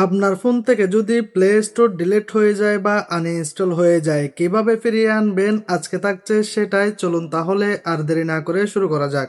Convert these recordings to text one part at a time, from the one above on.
আপনার ফোন থেকে যদি প্লে স্টোর ডিলিট হয়ে যায় বা আনইনস্টল হয়ে যায় কিভাবে ফিরিয়ে আনবেন আজকে থাকছে সেটাই। চলুন তাহলে আর দেরি না করে শুরু করা যাক।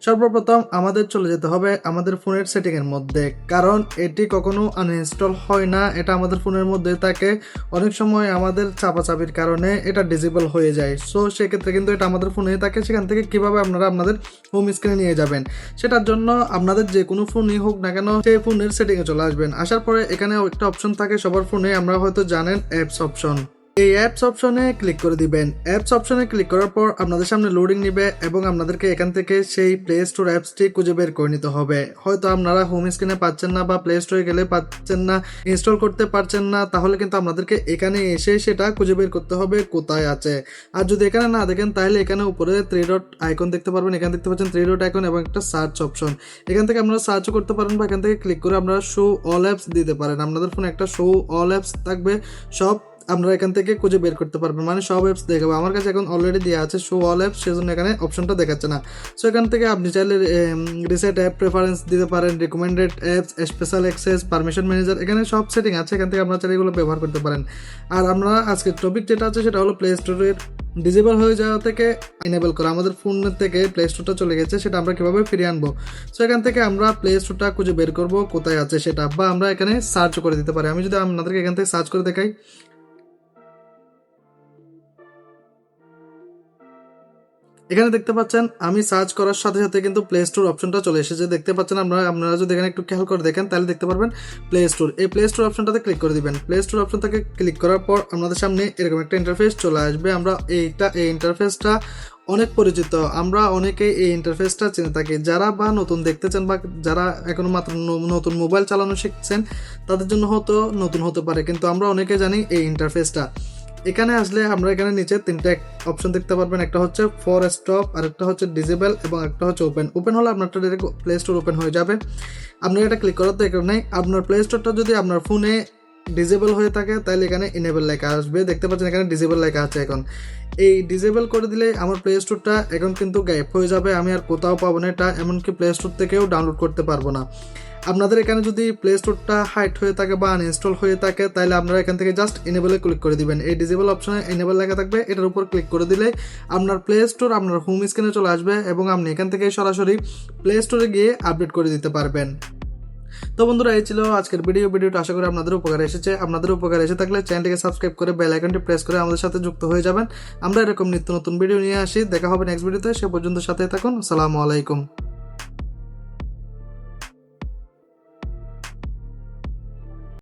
সর্বপ্রথম আমাদের চলে যেতে হবে আমাদের ফোনের সেটিংয়ের মধ্যে, কারণ এটি কখনো আনইনস্টল হয় না, এটা আমাদের ফোনের মধ্যে থাকে। অনেক সময় আমাদের চাপাচাপির কারণে এটা ডিসেবল হয়ে যায়। সো সেক্ষেত্রে কিন্তু এটা আমাদের ফোনেই থাকে। সেখান থেকে কিভাবে আপনারা আপনাদের হোম স্ক্রিনে নিয়ে যাবেন সেটার জন্য আপনাদের যে কোনো ফোনই হোক না কেন সেই ফোনের সেটিংয়ে চলে আসবেন। আসার পরে এখানে একটা অপশন থাকে সবার ফোনে, আমরা হয়তো জানেন অ্যাপস অপশন। এই অ্যাপস অপশনে ক্লিক করে দিবেন। অ্যাপস অপশনে ক্লিক করার পর আপনাদের সামনে লোডিং নিবে এবং আপনাদেরকে এখান থেকে সেই প্লে স্টোর অ্যাপসটি খুঁজে বের করে নিতে হবে। হয়তো আপনারা হোম স্ক্রিনে পাচ্ছেন না বা প্লে স্টোরে গেলে পাচ্ছেন না, ইনস্টল করতে পারছেন না, তাহলে কিন্তু আপনাদেরকে এখানে এসে সেটা খুঁজে বের করতে হবে কোথায় আছে। আর যদি এখানে না দেখেন তাহলে এখানে উপরে 3 ডট আইকন দেখতে পারবেন, এখানে দেখতে পাচ্ছেন 3 ডট আইকন এবং একটা সার্চ অপশন। এখান থেকে আপনারা সার্চও করতে পারেন বা এখান থেকে ক্লিক করে আপনারা শো অল অ্যাপস দিতে পারেন। আপনাদের ফোনে একটা শো অল অ্যাপস থাকবে, সব আপনারা এখান থেকে খুঁজে বের করতে পারবেন, মানে সব অ্যাপস দেখাবো। আমার কাছে এখন অলরেডি দেওয়া আছে শো অল অ্যাপস, সেজন্য এখানে অপশনটা দেখাচ্ছে না। সো এখান থেকে আপনি চাইলে রিসেট অ্যাপ প্রেফারেন্স দিতে পারেন, recommended apps, special access, permission manager, এখানে সব সেটিং আছে। এখান থেকে আপনারা চাইলে এগুলো ব্যবহার করতে পারেন। আর আমরা আজকের টপিক যেটা আছে সেটা হলো প্লে স্টোরের ডিসেবল হয়ে যাওয়া থেকে এনেবল করা। আমাদের ফোনের থেকে প্লে স্টোরটা চলে গেছে, সেটা আমরা কীভাবে ফিরিয়ে আনবো। সো এখান থেকে আমরা প্লে স্টোরটা খুঁজে বের করবো কোথায় আছে সেটা, বা আমরা এখানে সার্চ করে দিতে পারি। আমি যদি আপনাদেরকে এখান থেকে সার্চ করে দেখাই, এখানে দেখতে পাচ্ছেন আমি সার্চ করার সাথে সাথে কিন্তু প্লে স্টোর অপশনটা চলে এসেছে। দেখতে পাচ্ছেন আপনারা যদি এখানে একটু খেয়াল করে দেখেন তাহলে দেখতে পারবেন প্লে স্টোর। এই প্লে স্টোর অপশনটাতে ক্লিক করে দিবেন। প্লে স্টোর অপশনটাকে ক্লিক করার পর আপনাদের সামনে এরকম একটা ইন্টারফেস চলে আসবে। আমরা এই ইন্টারফেসটা অনেক পরিচিত, আমরা অনেকেই এই ইন্টারফেসটা চিনে থাকি। যারা বা নতুন দেখতে চান বা যারা এখনো মাত্র নতুন মোবাইল চালানো শিখছেন তাদের জন্য হয়তো নতুন হতে পারে, কিন্তু আমরা অনেকে জানি এই ইন্টারফেসটা। এখানে আসলে আমরা এখানে নিচে 3টা অপশন দেখতে পারবেন, একটা হচ্ছে ফর স্টপ, আর একটা হচ্ছে ডিসেবল এবং একটা হচ্ছে ওপেন। ওপেন হলে আপনারটা ডাইরেক্ট প্লে স্টোর ওপেন হয়ে যাবে। আপনার এটা ক্লিক করার তো এখানে আপনার প্লে স্টোরটা যদি আপনার ফোনে ডিসেবল হয়ে থাকে তাহলে এখানে ইনেবল লেখা আসবে। দেখতে পাচ্ছেন এখানে ডিসেবল লেখা আছে। এখন এই ডিসেবল করে দিলে আমার প্লে স্টোরটা এখন কিন্তু গায়েব হয়ে যাবে, আমি আর কোথাও পাবো না এটা, এমনকি প্লে স্টোর থেকেও ডাউনলোড করতে পারবো না। আপনাদের এখানে যদি প্লে স্টোরটা হাইড হয়ে থাকে বা আনইনস্টল হয়ে থাকে তাহলে আপনারা এখান থেকে জাস্ট এনেবলে ক্লিক করে দিবেন। এই ডিসেবল অপশনে এনেবল লেখা থাকবে, এটার উপর ক্লিক করে দিলে আপনার প্লে স্টোর আপনার হোম স্ক্রিনে চলে আসবে এবং আপনি এখান থেকে সরাসরি প্লে স্টোরে গিয়ে আপডেট করে দিতে পারবেন। তো বন্ধুরা, এই ছিল আজকের ভিডিওটা আশা করি আপনাদের উপকারে এসেছে। আপনাদের উপকারে এসে থাকলে চ্যানেলটিকে সাবস্ক্রাইব করে বেল আইকনটি প্রেস করে আমাদের সাথে যুক্ত হয়ে যাবেন। আমরা এরকম নিত্য নতুন ভিডিও নিয়ে আসি। দেখা হবে নেক্সট ভিডিওতে, সে পর্যন্ত সাথে থাকুন। আসসালামু আলাইকুম।